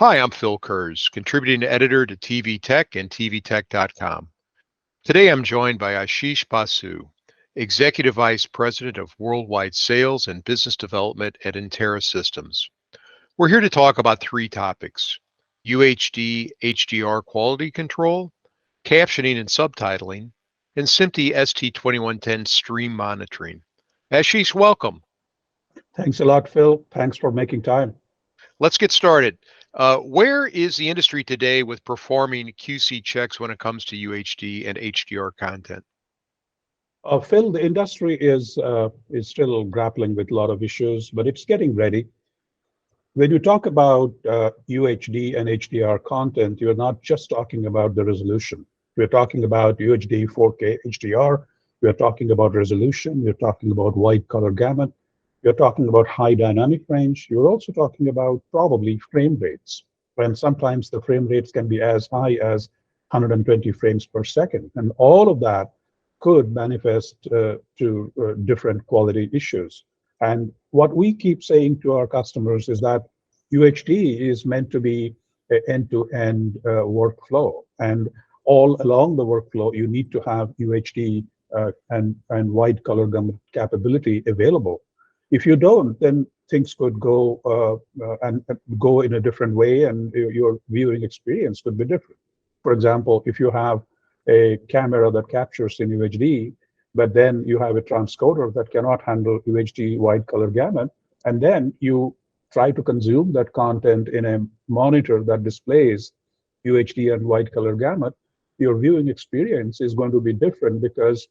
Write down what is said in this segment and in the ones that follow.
Hi, I'm Phil Kurz, contributing editor to TV Tech and tvtech.com. Today I'm joined by Ashish Basu, Executive Vice President of Worldwide Sales and Business Development at Interra Systems. We're here to talk about three topics: UHD, HDR quality control, captioning and subtitling, and SMPTE ST2110 stream monitoring. Ashish, welcome. Thanks a lot, Phil. Thanks for making time. Let's get started. Where is the industry today with performing QC checks when it comes to UHD and HDR content? Phil, the industry is still grappling with a lot of issues, but it's getting ready. When you talk about UHD and HDR content, you're not just talking about the resolution. We're talking about UHD, 4K, HDR. We're talking about resolution. We're talking about wide color gamut. You're talking about high dynamic range. You're also talking about probably frame rates, when sometimes the frame rates can be as high as 120 frames per second. And all of that could manifest to different quality issues. And what we keep saying to our customers is that UHD is meant to be an end-to-end workflow. And all along the workflow, you need to have UHD and wide color gamut capability available. If you don't, then things could go and go in a different way, and your viewing experience could be different. For example, if you have a camera that captures in UHD, but then you have a transcoder that cannot handle UHD wide color gamut, and then you try to consume that content in a monitor that displays UHD and wide color gamut, your viewing experience is going to be different because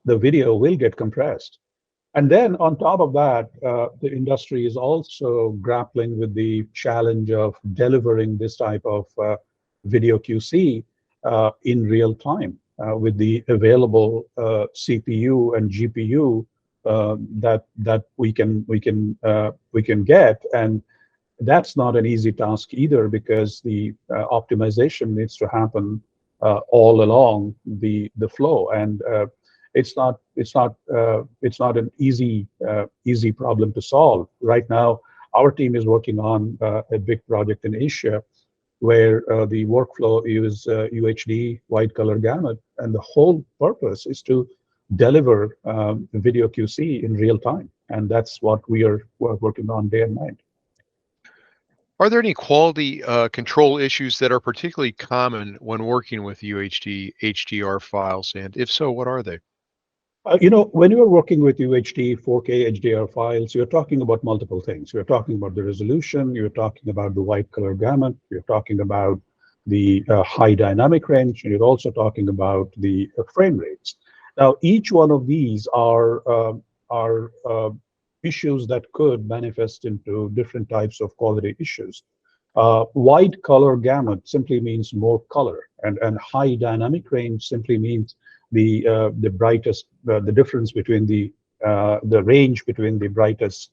the video will get compressed. And then on top of that, the industry is also grappling with the challenge of delivering this type of video QC in real time with the available CPU and GPU that we can get. And that's not an easy task either, because the optimization needs to happen all along the flow. And it's not an easy problem to solve. Right now, our team is working on a big project in Asia where the workflow is UHD wide color gamut, and the whole purpose is to deliver video QC in real time, and that's what we're working on day and night. Are there any quality control issues that are particularly common when working with UHD, HDR files, and if so, what are they? When you're working with UHD, 4K, HDR files, you're talking about multiple things. You're talking about the resolution, you're talking about the wide color gamut, you're talking about the high dynamic range, and you're also talking about the frame rates. Now, each one of these are issues that could manifest into different types of quality issues. Wide color gamut simply means more color, and high dynamic range simply means the brightest, the difference between the range between the brightest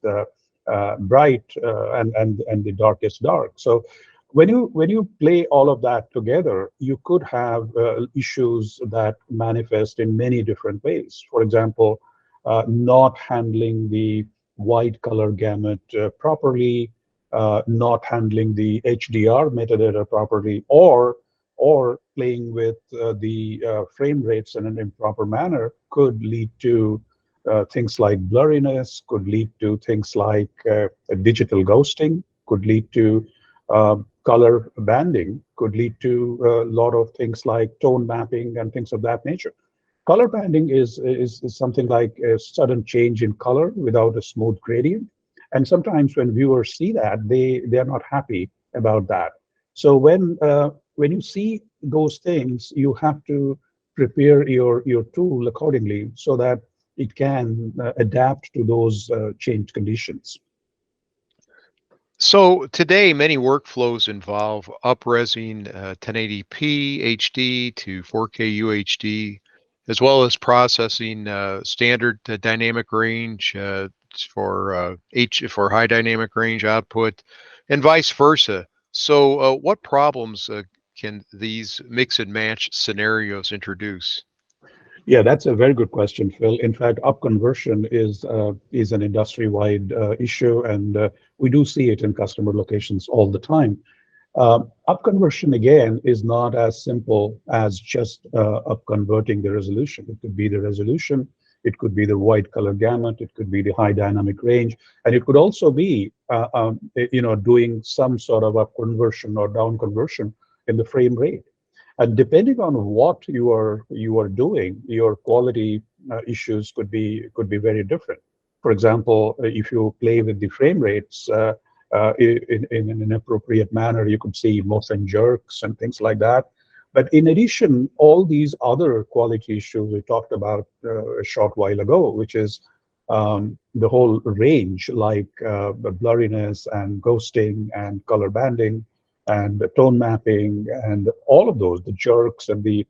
bright and the darkest dark. So when you play all of that together, you could have issues that manifest in many different ways. For example, not handling the wide color gamut properly, not handling the HDR metadata properly, or playing with the frame rates in an improper manner could lead to things like blurriness, could lead to things like digital ghosting, could lead to color banding, could lead to a lot of things like tone mapping and things of that nature. Color banding is something like a sudden change in color without a smooth gradient. And sometimes when viewers see that, they're not happy about that. So when you see those things, you have to prepare your tool accordingly so that it can adapt to those changed conditions. So today, many workflows involve upresing 1080p HD to 4K UHD, as well as processing standard dynamic range for high dynamic range output, and vice versa. So, what problems can these mix and match scenarios introduce? Yeah, that's a very good question, Phil. In fact, upconversion is an industry-wide issue, and we do see it in customer locations all the time. Up conversion again is not as simple as just up converting the resolution. It could be the resolution, it could be the wide color gamut, it could be the high dynamic range, and it could also be doing some sort of up conversion or down conversion in the frame rate. And depending on what you are doing, your quality issues could be very different. For example, if you play with the frame rates in an inappropriate manner, you could see motion jerks and things like that. But in addition, all these other quality issues we talked about a short while ago, which is the whole range, like the blurriness and ghosting and color banding and the tone mapping and all of those, the jerks and the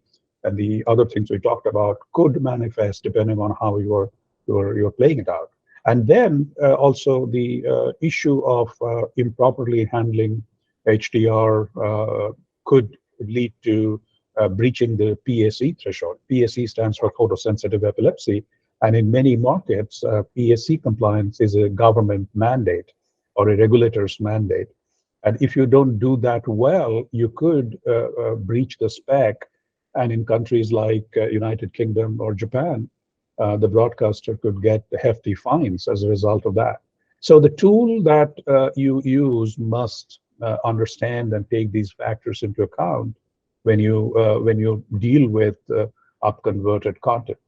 other things we talked about could manifest depending on how you're playing it out. And then also the issue of improperly handling HDR could lead to breaching the PSE threshold. PSE stands for photosensitive epilepsy. And in many markets, PSE compliance is a government mandate or a regulator's mandate. And if you don't do that well, you could breach the spec. And in countries like United Kingdom or Japan, the broadcaster could get hefty fines as a result of that. So the tool that you use must understand and take these factors into account when you deal with up-converted content.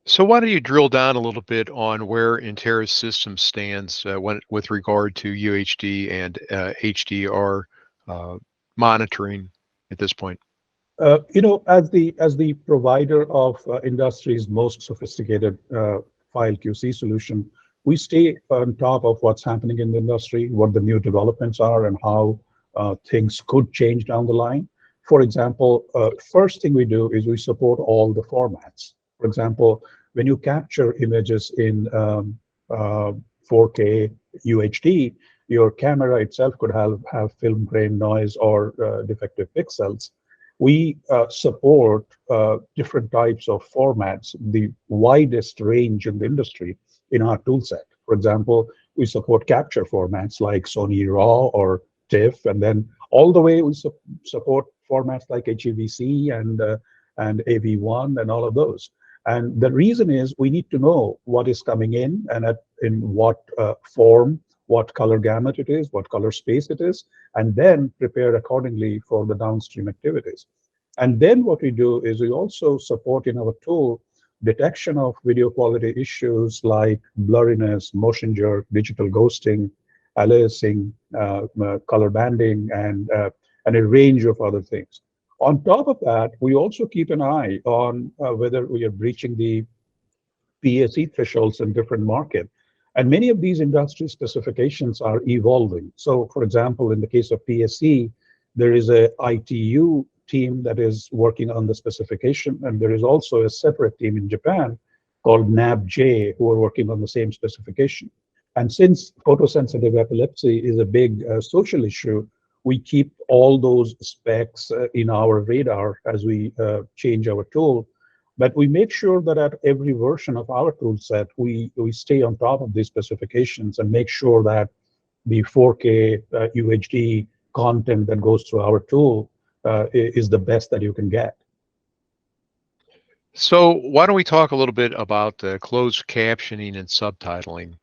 So why don't you drill down a little bit on where Interra Systems stands with regard to UHD and HDR monitoring at this point? As the provider of industry's most sophisticated file QC solution, we stay on top of what's happening in the industry, what the new developments are, and how things could change down the line. For example, first thing we do is we support all the formats. For example, when you capture images in 4K UHD, your camera itself could have film grain noise or defective pixels. We support different types of formats, the widest range in the industry in our toolset. For example, we support capture formats like Sony RAW or TIFF, and then all the way we support formats like HEVC and AV1 and all of those. And the reason is we need to know what is coming in and in what form, what color gamut it is, what color space it is, and then prepare accordingly for the downstream activities. And then what we do is we also support in our tool detection of video quality issues like blurriness, motion jerk, digital ghosting, aliasing, color banding, and a range of other things. On top of that, we also keep an eye on whether we are breaching the PSE thresholds in different markets. And many of these industry specifications are evolving. So for example, in the case of PSE, there is a ITU team that is working on the specification, and there is also a separate team in Japan called NABJ who are working on the same specification. And since photosensitive epilepsy is a big social issue, we keep all those specs in our radar as we change our tool. But we make sure that at every version of our tool set, we stay on top of these specifications and make sure that the 4K UHD content that goes through our tool is the best that you can get. So why don't we talk a little bit about closed captioning and subtitling?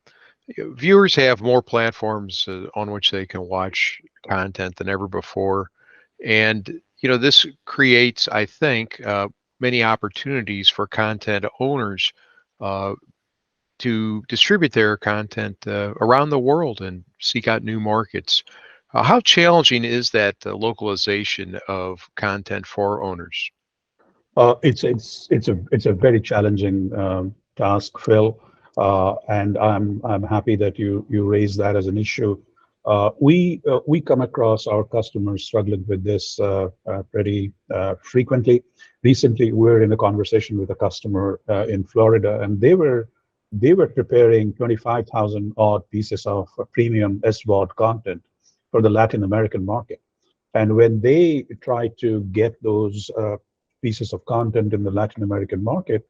Viewers have more platforms on which they can watch content than ever before. And, this creates, I think, many opportunities for content owners to distribute their content around the world and seek out new markets. How challenging is that localization of content for owners? It's a very challenging task, Phil, and I'm happy that you raised that as an issue. We come across our customers struggling with this pretty frequently. Recently, we were in a conversation with a customer in Florida, and they were preparing 25,000 odd pieces of premium SVOD content for the Latin American market. And when they tried to get those pieces of content in the Latin American market,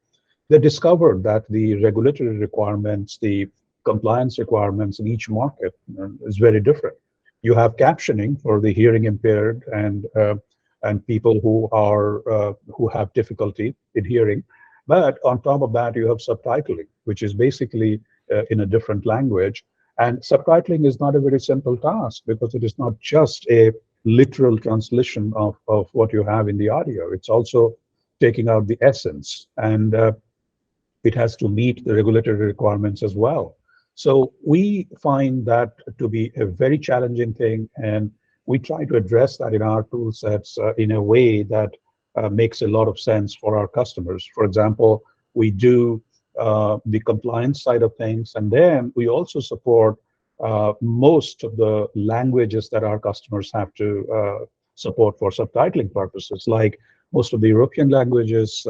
they discovered that the regulatory requirements, the compliance requirements in each market is very different. You have captioning for the hearing impaired and people who have difficulty in hearing. But on top of that, you have subtitling, which is basically in a different language. And subtitling is not a very simple task because it is not just a literal translation of what you have in the audio. It's also taking out the essence. And it has to meet the regulatory requirements as well. So we find that to be a very challenging thing, and we try to address that in our tool sets in a way that makes a lot of sense for our customers. For example, we do the compliance side of things, and then we also support most of the languages that our customers have to support for subtitling purposes, like most of the European languages,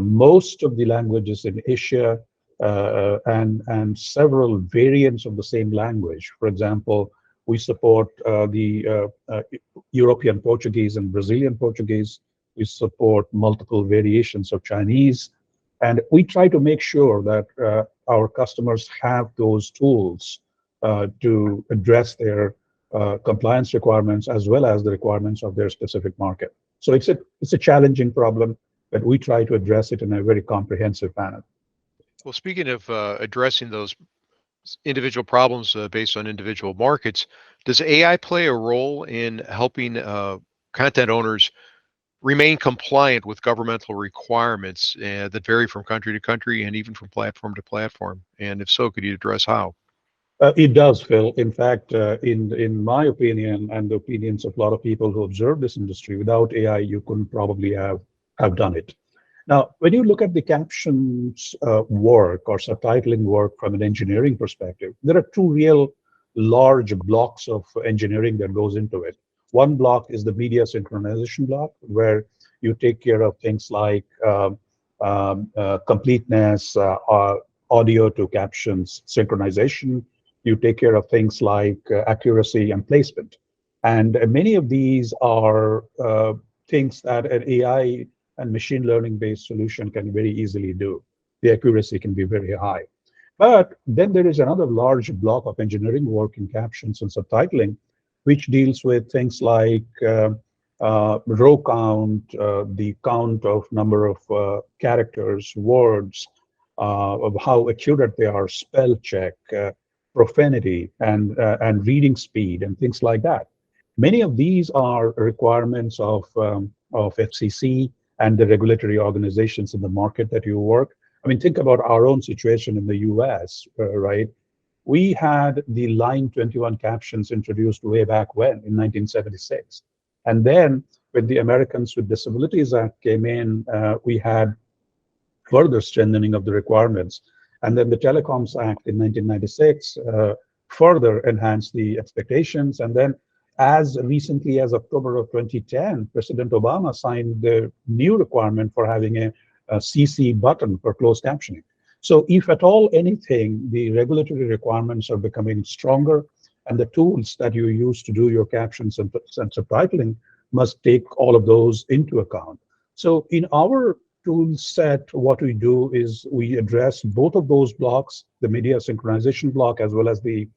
most of the languages in Asia, and several variants of the same language. For example, we support the European Portuguese and Brazilian Portuguese. We support multiple variations of Chinese. And we try to make sure that our customers have those tools to address their compliance requirements as well as the requirements of their specific market. So it's a challenging problem, but we try to address it in a very comprehensive manner. Well, speaking of addressing those individual problems based on individual markets, does AI play a role in helping content owners remain compliant with governmental requirements that vary from country to country and even from platform to platform? And if so, could you address how? It does, Phil. In fact, in my opinion and the opinions of a lot of people who observe this industry, without AI, you couldn't probably have done it. Now, when you look at the captions work or subtitling work from an engineering perspective, there are two real large blocks of engineering that goes into it. One block is the media synchronization block, where you take care of things like completeness, audio to captions synchronization. You take care of things like accuracy and placement. And many of these are things that an AI and machine learning based solution can very easily do. The accuracy can be very high. But then there is another large block of engineering work in captions and subtitling, which deals with things like row count, the count of number of characters, words, of how accurate they are, spell check, profanity, and reading speed, and things like that. Many of these are requirements of FCC and the regulatory organizations in the market that you work. I mean, think about our own situation in the US, right? We had the Line 21 captions introduced way back when, in 1976. And then when the Americans with Disabilities Act came in, we had further strengthening of the requirements. And then the Telecoms Act in 1996 further enhanced the expectations. And then as recently as October of 2010, President Obama signed the new requirement for having a CC button for closed captioning. So if at all anything, the regulatory requirements are becoming stronger, and the tools that you use to do your captions and subtitling must take all of those into account. So in our tool set, what we do is we address both of those blocks, the media synchronization block as well as the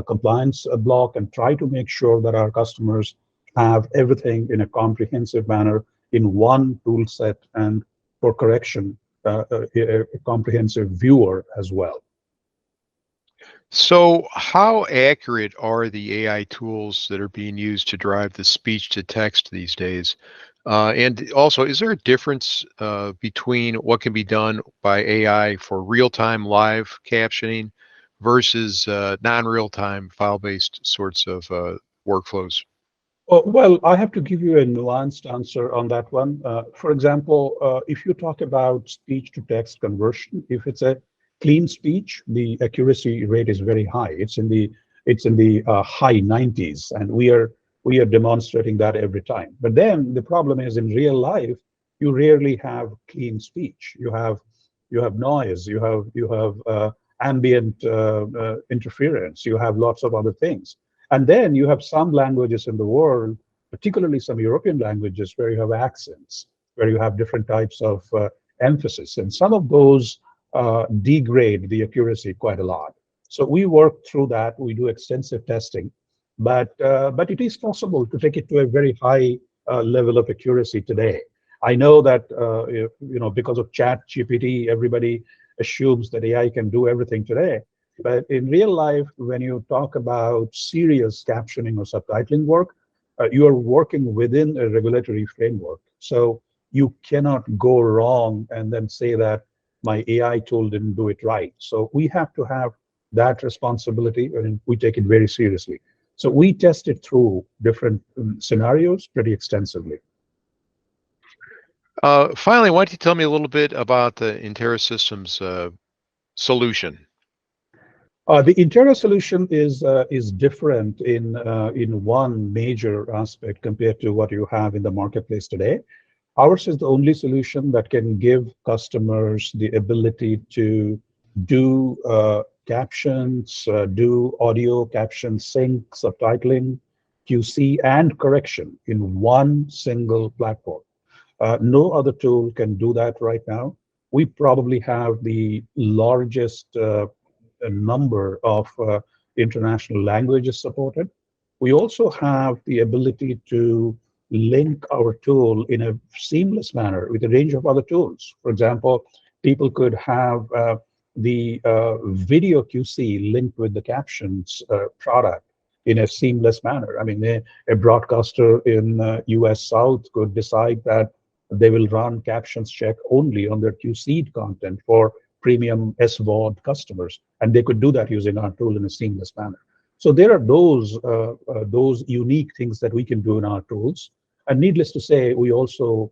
compliance block, and try to make sure that our customers have everything in a comprehensive manner in one tool set, and for correction, a comprehensive viewer as well. So, how accurate are the AI tools that are being used to drive the speech to text these days? And also, is there a difference between what can be done by AI for real-time live captioning versus non-real-time file-based sorts of workflows? Well, I have to give you a nuanced answer on that one. For example, if you talk about speech to text conversion, if it's a clean speech, the accuracy rate is very high. It's in the high 90s, and we are demonstrating that every time. But then the problem is, in real life, you rarely have clean speech. You have noise. You have ambient interference. You have lots of other things. And then you have some languages in the world, particularly some European languages, where you have accents, where you have different types of emphasis. And some of those degrade the accuracy quite a lot. So we work through that. We do extensive testing. but it is possible to take it to a very high level of accuracy today. I know that because of Chat GPT, everybody assumes that AI can do everything today. But in real life, when you talk about serious captioning or subtitling work, you are working within a regulatory framework. So you cannot go wrong and then say that my AI tool didn't do it right. So we have to have that responsibility, and we take it very seriously. So we test it through different scenarios pretty extensively. Finally, why don't you tell me a little bit about the Interra Systems solution? The Interra solution is different in one major aspect compared to what you have in the marketplace today. Ours is the only solution that can give customers the ability to do captions, do audio caption sync, subtitling, QC, and correction in one single platform. No other tool can do that right now. We probably have the largest number of international languages supported. We also have the ability to link our tool in a seamless manner with a range of other tools. For example, people could have the video QC linked with the captions product in a seamless manner. I mean, a broadcaster in US South could decide that they will run captions check only on their QC'd content for premium SVOD customers, and they could do that using our tool in a seamless manner. So there are those unique things that we can do in our tools. And needless to say, we also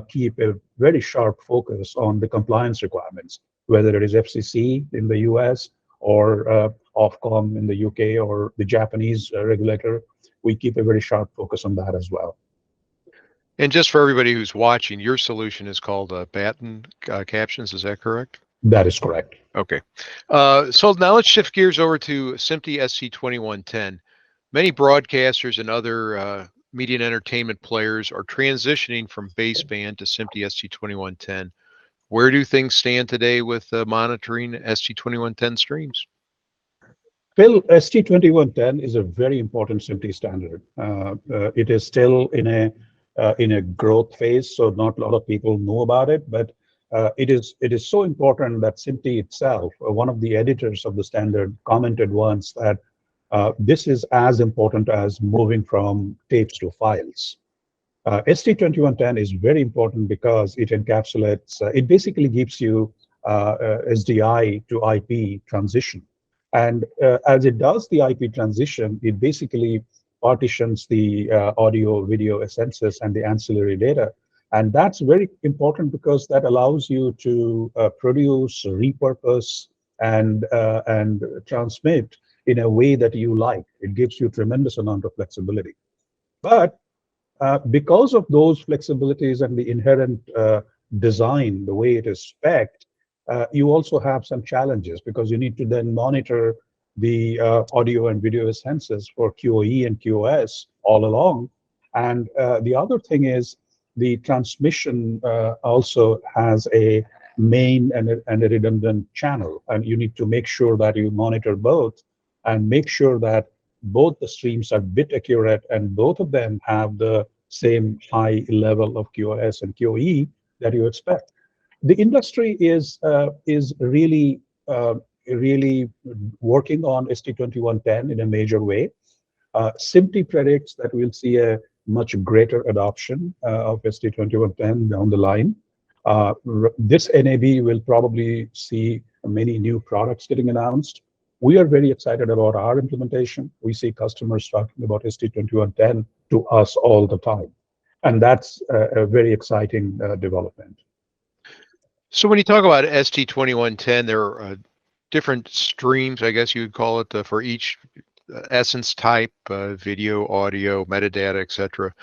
keep a very sharp focus on the compliance requirements, whether it is FCC in the US or Ofcom in the UK or the Japanese regulator. We keep a very sharp focus on that as well. And just for everybody who's watching, your solution is called Baton Captions. Is that correct? That is correct. Okay. So now let's shift gears over to SMPTE ST2110. Many broadcasters and other media and entertainment players are transitioning from baseband to SMPTE ST2110. Where do things stand today with monitoring ST2110 streams? Phil, ST2110 is a very important SMPTE standard. It is still in a growth phase, so not a lot of people know about it, but it is so important that SMPTE itself, one of the editors of the standard, commented once that this is as important as moving from tapes to files. ST2110 is very important because it encapsulates, it basically gives you SDI to IP transition. And as it does the IP transition, it basically partitions the audio, video essences and the ancillary data. And that's very important because that allows you to produce, repurpose, and transmit in a way that you like. It gives you tremendous amount of flexibility. But because of those flexibilities and the inherent design, the way it is spec'd, you also have some challenges because you need to then monitor the audio and video essences for QoE and QoS all along. And the other thing is the transmission also has a main and a redundant channel, and you need to make sure that you monitor both and make sure that both the streams are bit accurate and both of them have the same high level of QoS and QoE that you expect. The industry is really working on ST2110 in a major way. SMPTE predicts that we'll see a much greater adoption of ST2110 down the line. This NAB will probably see many new products getting announced. We are very excited about our implementation. We see customers talking about ST2110 to us all the time. And that's a very exciting development. So when you talk about ST2110, there are different streams, I guess you would call it, for each essence type, video, audio, metadata, etc.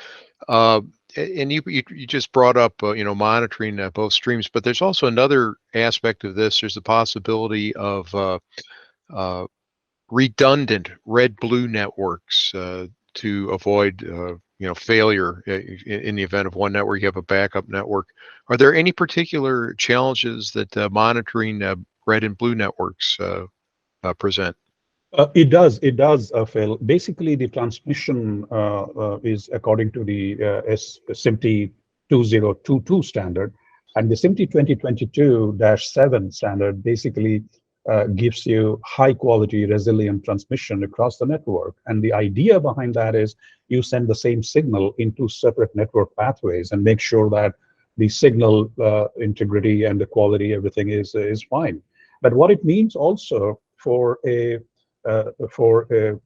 And you just brought up, monitoring both streams, but there's also another aspect of this. There's the possibility of redundant red-blue networks to avoid failure in the event of one network. You have a backup network. Are there any particular challenges that monitoring red and blue networks present? It does, Phil. Basically, the transmission is according to the SMPTE 2022 standard, and the SMPTE 2022-7 standard basically gives you high quality, resilient transmission across the network. And the idea behind that is you send the same signal into separate network pathways and make sure that the signal integrity and the quality, everything is fine. But what it means also for a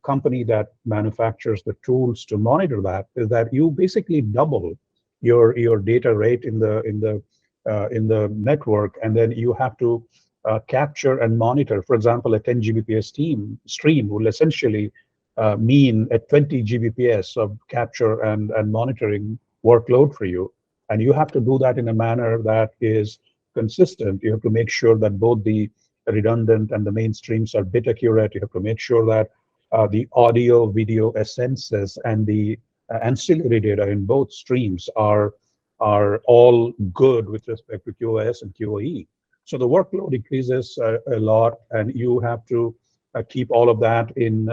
company that manufactures the tools to monitor that is that you basically double your data rate in the network, and then you have to capture and monitor. For example, a 10 Gbps stream will essentially mean a 20 Gbps of capture and monitoring workload for you. And you have to do that in a manner that is consistent. You have to make sure that both the redundant and the mainstreams are bit accurate. You have to make sure that the audio, video essences and the ancillary data in both streams are all good with respect to QoS and QoE. So the workload increases a lot, and you have to keep all of that in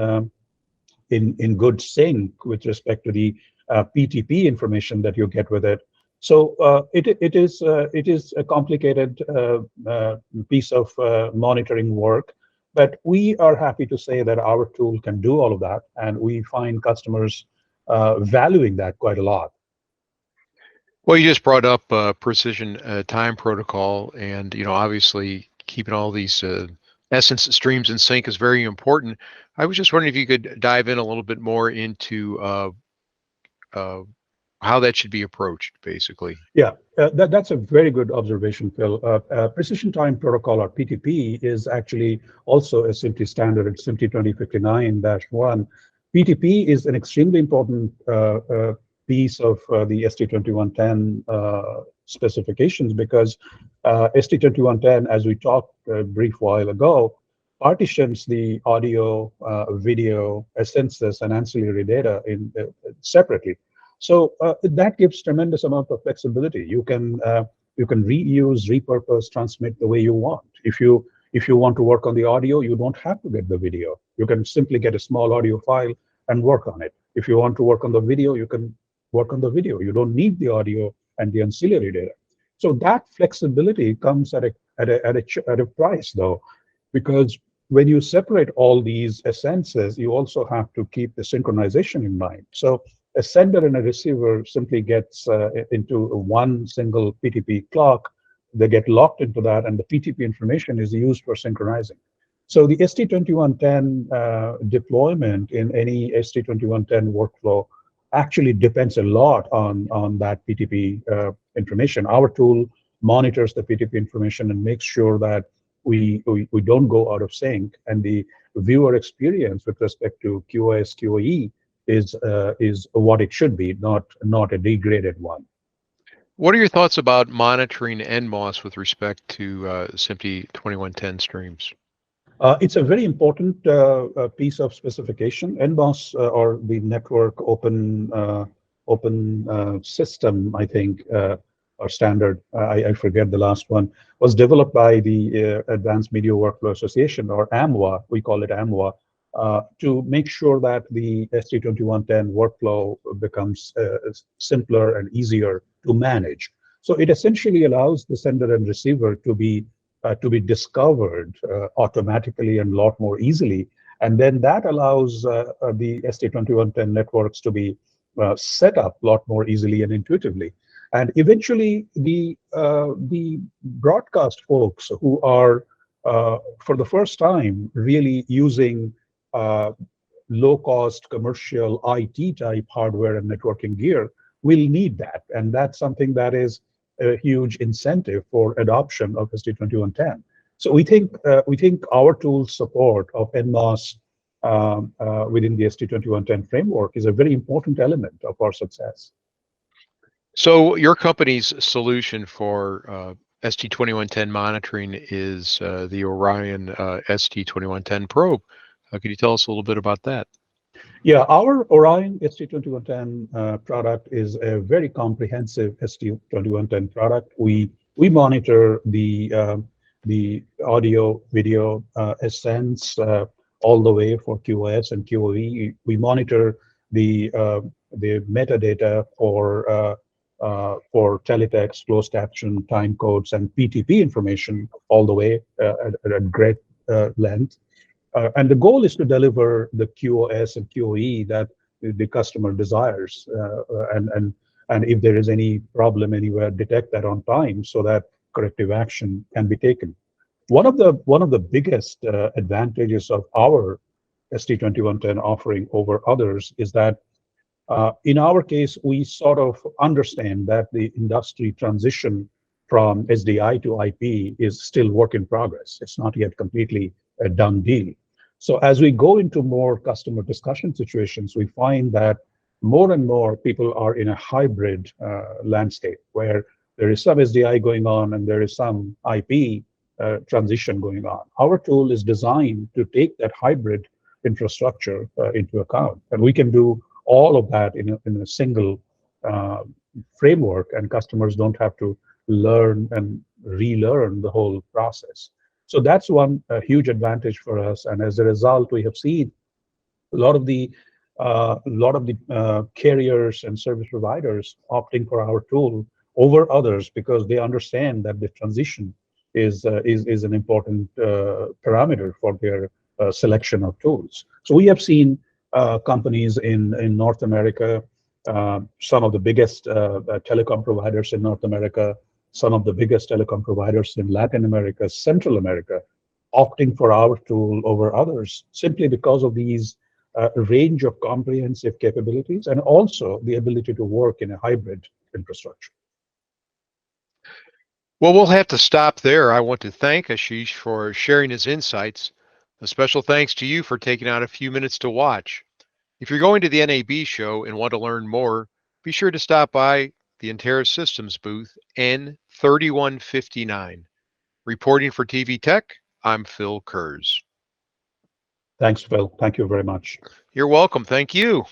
good sync with respect to the PTP information that you get with it. So it is a complicated piece of monitoring work, but we are happy to say that our tool can do all of that, and we find customers valuing that quite a lot. Well, you just brought up precision time protocol, and obviously keeping all these essence streams in sync is very important. I was just wondering if you could dive in a little bit more into how that should be approached, basically. Yeah, that's a very good observation, Phil. Precision time protocol, or PTP, is actually also a SMPTE standard. It's SMPTE 2059-1. PTP is an extremely important piece of the ST2110 specifications, because ST2110, as we talked a brief while ago, partitions the audio, video, essences, and ancillary data separately. So that gives tremendous amount of flexibility. You can reuse, repurpose, transmit the way you want. If you want to work on the audio, you don't have to get the video. You can simply get a small audio file and work on it. If you want to work on the video, you can work on the video. You don't need the audio and the ancillary data. So that flexibility comes at a price, though, because when you separate all these essences, you also have to keep the synchronization in mind. So a sender and a receiver simply gets into one single PTP clock. They get locked into that, and the PTP information is used for synchronizing. So the ST2110 deployment in any ST2110 workflow actually depends a lot on that PTP information. Our tool monitors the PTP information and makes sure that we don't go out of sync, and the viewer experience with respect to QoS, QoE is what it should be, not a degraded one. What are your thoughts about monitoring NMOS with respect to SMPTE 2110 streams? It's a very important piece of specification. NMOS, or the network open system, I think, or standard, I forget the last one, was developed by the Advanced Media Workflow Association, or AMWA, we call it AMWA, to make sure that the ST2110 workflow becomes simpler and easier to manage. So it essentially allows the sender and receiver to be discovered automatically and a lot more easily. And then that allows the ST2110 networks to be set up a lot more easily and intuitively. And eventually, the broadcast folks who are, for the first time, really using low-cost commercial IT-type hardware and networking gear will need that. And that's something that is a huge incentive for adoption of ST2110. So we think our tool support of NMOS within the ST2110 framework is a very important element of our success. So your company's solution for ST2110 monitoring is the ORION ST2110 Probe. Could you tell us a little bit about that? Yeah, our ORION ST2110 product is a very comprehensive ST2110 product. We monitor the audio, video, essence, all the way for QoS and QoE. We monitor the metadata for teletext, closed caption, time codes, and PTP information all the way at great length. And the goal is to deliver the QoS and QoE that the customer desires, and if there is any problem anywhere, detect that on time so that corrective action can be taken. One of the biggest advantages of our ST2110 offering over others is that in our case, we sort of understand that the industry transition from SDI to IP is still work in progress. It's not yet completely a done deal. So as we go into more customer discussion situations, we find that more and more people are in a hybrid landscape where there is some SDI going on and there is some IP transition going on. Our tool is designed to take that hybrid infrastructure into account, and we can do all of that in a single uh, framework, and customers don't have to learn and relearn the whole process. So that's one huge advantage for us, and as a result, we have seen a lot of the carriers and service providers opting for our tool over others because they understand that the transition is an important parameter for their selection of tools. So we have seen companies in North America, some of the biggest telecom providers in North America, some of the biggest telecom providers in Latin America, Central America, opting for our tool over others simply because of these range of comprehensive capabilities and also the ability to work in a hybrid infrastructure. Well, we'll have to stop there. I want to thank Ashish for sharing his insights. A special thanks to you for taking out a few minutes to watch. If you're going to the NAB show and want to learn more, be sure to stop by the Interra Systems booth N3159. Reporting for TV Tech, I'm Phil Kurz. Thanks, Phil. Thank you very much. You're welcome. Thank you.